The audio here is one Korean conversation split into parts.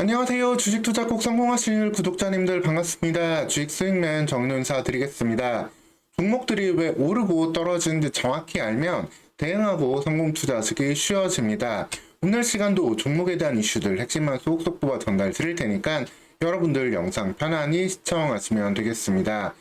안녕하세요. 주식 투자 꼭 성공하실 구독자님들 반갑습니다. 주식 수익맨 정윤 인사드리겠습니다. 종목들이 왜 오르고 떨어지는지 정확히 알면 대응하고 성공 투자하시기 쉬워집니다. 오늘 시간도 종목에 대한 이슈들 핵심만 쏙쏙 뽑아 전달 드릴 테니까 여러분들 영상 편안히 시청하시면 되겠습니다.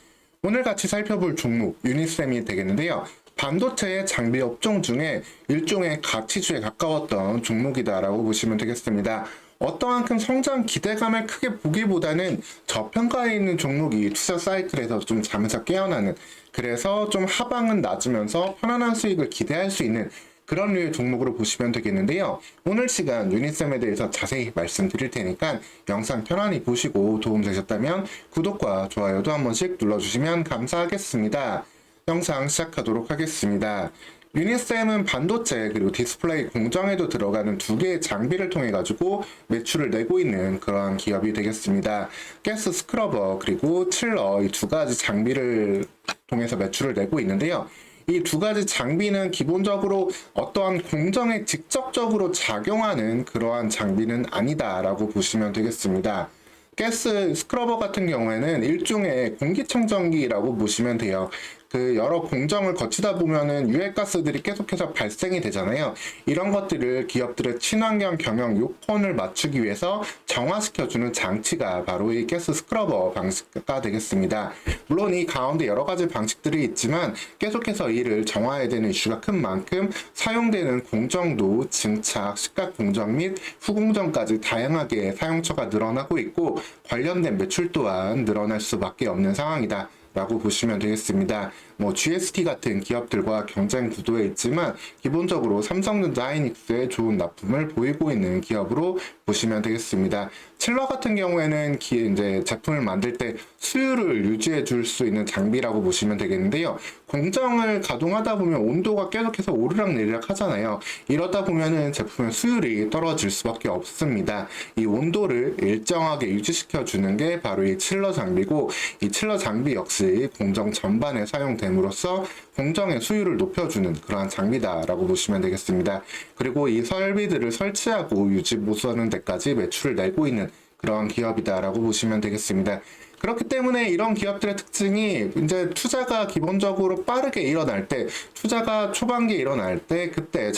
오늘 같이 살펴볼 종목 유니셈이 되겠는데요. 반도체 장비 업종 중에 일종의 가치주에 가까웠던 종목이다라고 보시면 되겠습니다. 어떠한 큰 성장 기대감을 크게 보기보다는 저평가에 있는 종목이 투자 사이클에서 좀 잠에서 깨어나는, 그래서 좀 하방은 낮으면서 편안한 수익을 기대할 수 있는 그런 류의 종목으로 보시면 되겠는데요. 오늘 시간 유니셈에 대해서 자세히 말씀드릴 테니까 영상 편안히 보시고 도움되셨다면 구독과 좋아요도 한 번씩 눌러주시면 감사하겠습니다. 영상 시작하도록 하겠습니다. 유니셈은 반도체 그리고 디스플레이 공정에도 들어가는 두 개의 장비를 통해 가지고 매출을 내고 있는 그러한 기업이 되겠습니다. 가스 스크러버 그리고 칠러 이 두 가지 장비를 통해서 매출을 내고 있는데요. 이 두 가지 장비는 기본적으로 어떠한 공정에 직접적으로 작용하는 그러한 장비는 아니다라고 보시면 되겠습니다. 가스 스크러버 같은 경우에는 일종의 공기청정기라고 보시면 돼요. 그 여러 공정을 거치다 보면은 유해가스들이 계속해서 발생이 되잖아요. 이런 것들을 기업들의 친환경 경영 요건을 맞추기 위해서 정화시켜주는 장치가 바로 이 가스 스크러버 방식가 되겠습니다. 물론 이 가운데 여러 가지 방식들이 있지만 계속해서 이를 정화해야 되는 이슈가 큰 만큼 사용되는 공정도 증착, 식각 공정 및 후공정까지 다양하게 사용처가 늘어나고 있고 관련된 매출 또한 늘어날 수밖에 없는 상황이다 라고 보시면 되겠습니다. 뭐 GST 같은 기업들과 경쟁 구도에 있지만 기본적으로 삼성전자 하이닉스에 좋은 납품을 보이고 있는 기업으로 보시면 되겠습니다. 칠러 같은 경우에는 이제 제품을 만들 때 수율을 유지해 줄 수 있는 장비라고 보시면 되겠는데요. 공정을 가동하다 보면 온도가 계속해서 오르락 내리락 하잖아요. 이러다 보면은 제품의 수율이 떨어질 수밖에 없습니다. 이 온도를 일정하게 유지시켜 주는 게 바로 이 칠러 장비고, 이 칠러 장비 역시 공정 전반에 사용됨으로써 공정의 수율을 높여주는 그러한 장비다라고 보시면 되겠습니다. 그리고 이 설비들을 설치하고 유지 보수하는 데까지 매출을 내고 있는 그러한 기업이다라고 보시면 되겠습니다. 그렇기 때문에 이런 기업들의 특징이 이제 투자가 기본적으로 빠르게 일어날 때, 투자가 초반기에 일어날 때 그때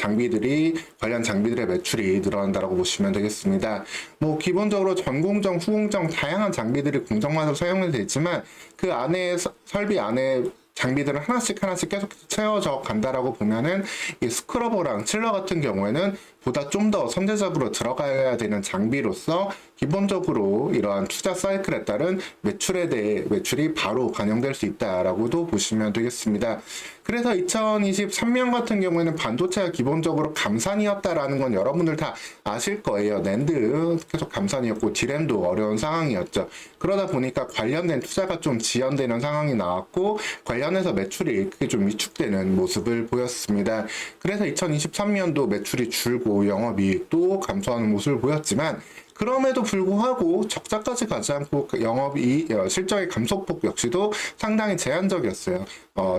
관련 장비들의 매출이 늘어난다고 보시면 되겠습니다. 뭐 기본적으로 전공정, 후공정 다양한 장비들이 공정마다 사용이 되지만 그 안에 설비 안에 장비들을 하나씩 계속 채워져 간다라고 보면은 이 스크러버랑 칠러 같은 경우에는 보다 좀 더 선제적으로 들어가야 되는 장비로서 기본적으로 이러한 투자 사이클에 따른 매출이 바로 반영될 수 있다라고도 보시면 되겠습니다. 그래서 2023년 같은 경우에는 반도체가 기본적으로 감산이었다라는 건 여러분들 다 아실 거예요. 낸드 계속 감산이었고 디램도 어려운 상황이었죠. 그러다 보니까 관련된 투자가 좀 지연되는 상황이 나왔고 관련해서 매출이 크게 좀 위축되는 모습을 보였습니다. 그래서 2023년도 매출이 줄고 영업이익도 감소하는 모습을 보였지만 그럼에도 불구하고 적자까지 가지 않고 실적의 감소폭 역시도 상당히 제한적이었어요.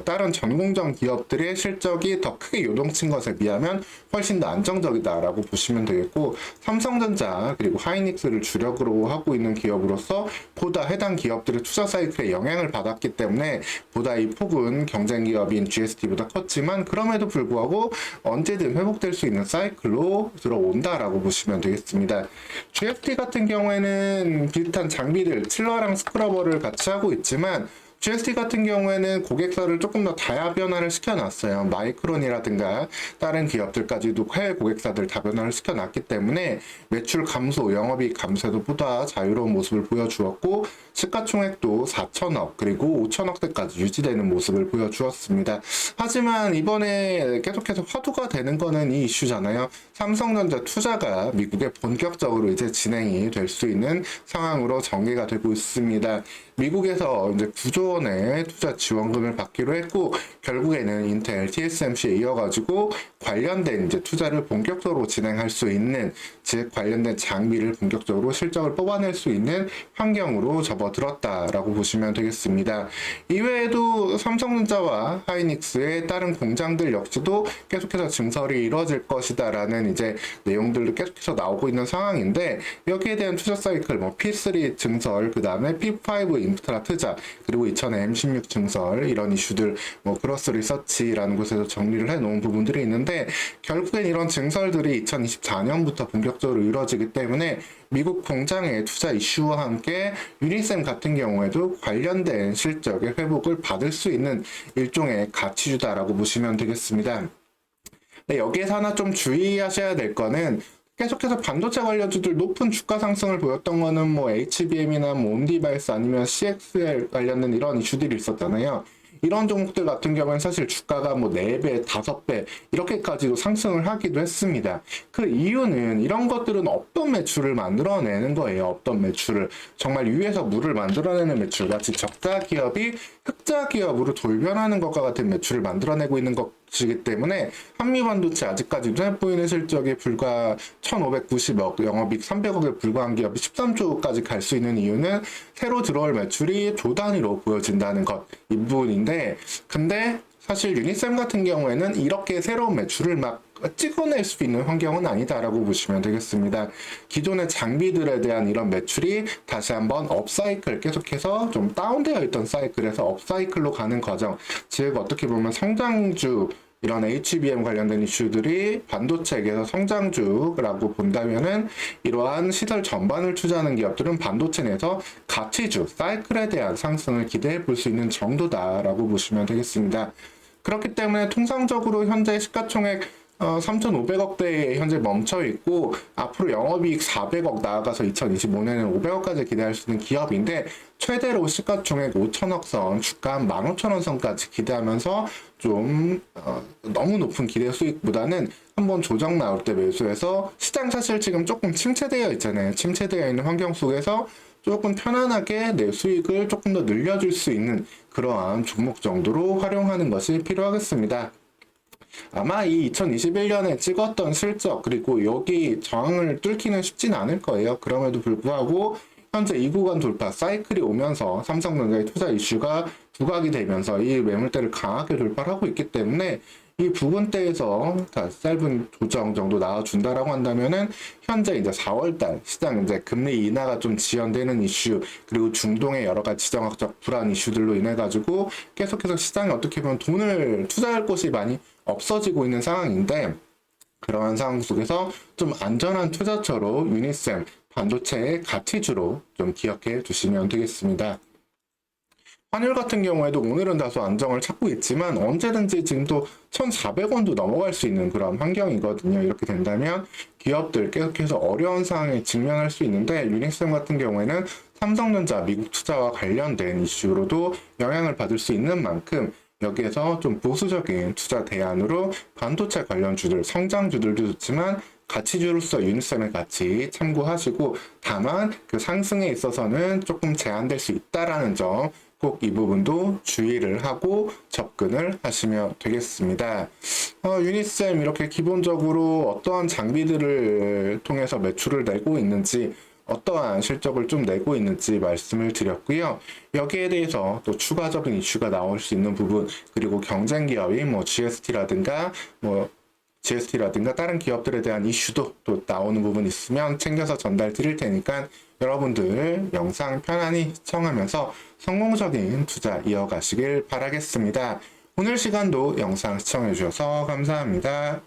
다른 전공정 기업들의 실적이 더 크게 요동친 것에 비하면 훨씬 더 안정적이다라고 보시면 되겠고, 삼성전자 그리고 하이닉스를 주력으로 하고 있는 기업으로서 보다 해당 기업들의 투자 사이클에 영향을 받았기 때문에 보다 이 폭은 경쟁 기업인 GST보다 컸지만 그럼에도 불구하고 언제든 회복될 수 있는 사이클로 들어온다라고 보시면 되겠습니다. GST 같은 경우에는 비슷한 장비들, 칠러랑 스크러버를 같이 하고 있지만 GST 같은 경우에는 고객사를 조금 더 다변화를 시켜놨어요. 마이크론이라든가 다른 기업들까지도 해외 고객사들 다변화를 시켜놨기 때문에 매출 감소, 영업이익 감소도 보다 자유로운 모습을 보여주었고 시가총액도 4천억 그리고 5천억대까지 유지되는 모습을 보여주었습니다. 하지만 이번에 계속해서 화두가 되는 거는 이 이슈잖아요. 삼성전자 투자가 미국에 본격적으로 이제 진행이 될 수 있는 상황으로 전개가 되고 있습니다. 미국에서 이제 구조 원의 투자 지원금을 받기로 했고, 결국에는 인텔, TSMC에 이어가지고 관련된 이제 투자를 본격적으로 진행할 수 있는, 즉 관련된 장비를 본격적으로 실적을 뽑아낼 수 있는 환경으로 접어들었다라고 보시면 되겠습니다. 이외에도 삼성전자와 하이닉스의 다른 공장들 역시도 계속해서 증설이 이루어질 것이다라는 이제 내용들도 계속해서 나오고 있는 상황인데, 여기에 대한 투자 사이클, 뭐 P3 증설, 그 다음에 P5 인프라 투자, 그리고 2000에 M16 증설, 이런 이슈들, 뭐 크로스 리서치라는 곳에서 정리를 해 놓은 부분들이 있는데, 결국엔 이런 증설들이 2024년부터 본격적으로 이루어지기 때문에 미국 공장의 투자 이슈와 함께 유니셈 같은 경우에도 관련된 실적의 회복을 받을 수 있는 일종의 가치주다라고 보시면 되겠습니다. 네, 여기에서 하나 좀 주의하셔야 될 거는, 계속해서 반도체 관련주들 높은 주가 상승을 보였던 거는 뭐 HBM이나 뭐 온디바이스 아니면 CXL 관련된 이런 이슈들이 있었잖아요. 이런 종목들 같은 경우는 사실 주가가 뭐 4배, 5배 이렇게까지도 상승을 하기도 했습니다. 그 이유는 이런 것들은 없던 매출을 만들어내는 거예요. 없던 매출을. 정말 위에서 물을 만들어내는 매출, 마치 적자 기업이 흑자 기업으로 돌변하는 것과 같은 매출을 만들어내고 있는 것이기 때문에, 한미반도체 아직까지 눈에 보이는 실적이 불과 1,590억, 영업이익 300억에 불과한 기업이 13조까지 갈 수 있는 이유는 새로 들어올 매출이 조 단위로 보여진다는 것, 이 부분인데, 근데 사실 유니셈 같은 경우에는 이렇게 새로운 매출을 막 찍어낼 수 있는 환경은 아니다라고 보시면 되겠습니다. 기존의 장비들에 대한 이런 매출이 다시 한번 업사이클, 계속해서 좀 다운되어 있던 사이클에서 업사이클로 가는 과정, 즉 어떻게 보면 성장주, 이런 HBM 관련된 이슈들이 반도체계에서 성장주라고 본다면은, 이러한 시설 전반을 투자하는 기업들은 반도체 내에서 가치주, 사이클에 대한 상승을 기대해 볼 수 있는 정도다라고 보시면 되겠습니다. 그렇기 때문에 통상적으로 현재 시가총액 3,500억대에 현재 멈춰 있고, 앞으로 영업이익 400억 나아가서 2025년에는 500억까지 기대할 수 있는 기업인데, 최대로 시가총액 5천억 선, 주가 15,000원 선까지 기대하면서 좀 너무 높은 기대 수익보다는 한번 조정 나올 때 매수해서, 시장 사실 지금 조금 침체되어 있잖아요. 침체되어 있는 환경 속에서 조금 편안하게 내 수익을 조금 더 늘려줄 수 있는 그러한 종목 정도로 활용하는 것이 필요하겠습니다. 아마 이 2021년에 찍었던 실적, 그리고 여기 저항을 뚫기는 쉽진 않을 거예요. 그럼에도 불구하고 현재 이 구간 돌파 사이클이 오면서 삼성전자의 투자 이슈가 부각이 되면서 이 매물대를 강하게 돌파를 하고 있기 때문에, 이 부분대에서 짧은 조정 정도 나와준다라고 한다면은, 현재 이제 4월달 시장 이제 금리 인하가 좀 지연되는 이슈, 그리고 중동의 여러 가지 지정학적 불안 이슈들로 인해 가지고 계속해서 시장에 어떻게 보면 돈을 투자할 곳이 많이 없어지고 있는 상황인데, 그러한 상황 속에서 좀 안전한 투자처로 유니셈, 반도체의 가치주로 좀 기억해 두시면 되겠습니다. 환율 같은 경우에도 오늘은 다소 안정을 찾고 있지만, 언제든지 지금도 1,400원도 넘어갈 수 있는 그런 환경이거든요. 이렇게 된다면 기업들 계속해서 어려운 상황에 직면할 수 있는데, 유니셈 같은 경우에는 삼성전자 미국 투자와 관련된 이슈로도 영향을 받을 수 있는 만큼, 여기에서 좀 보수적인 투자 대안으로 반도체 관련주들, 성장주들도 좋지만 가치주로서 유니셈의 가치 참고하시고, 다만 그 상승에 있어서는 조금 제한될 수 있다라는 점, 꼭 이 부분도 주의를 하고 접근을 하시면 되겠습니다. 유니셈 이렇게 기본적으로 어떠한 장비들을 통해서 매출을 내고 있는지, 어떠한 실적을 좀 내고 있는지 말씀을 드렸고요. 여기에 대해서 또 추가적인 이슈가 나올 수 있는 부분, 그리고 경쟁 기업이 뭐 GST라든가 다른 기업들에 대한 이슈도 또 나오는 부분 있으면 챙겨서 전달 드릴 테니까, 여러분들 영상 편안히 시청하면서 성공적인 투자 이어가시길 바라겠습니다. 오늘 시간도 영상 시청해 주셔서 감사합니다.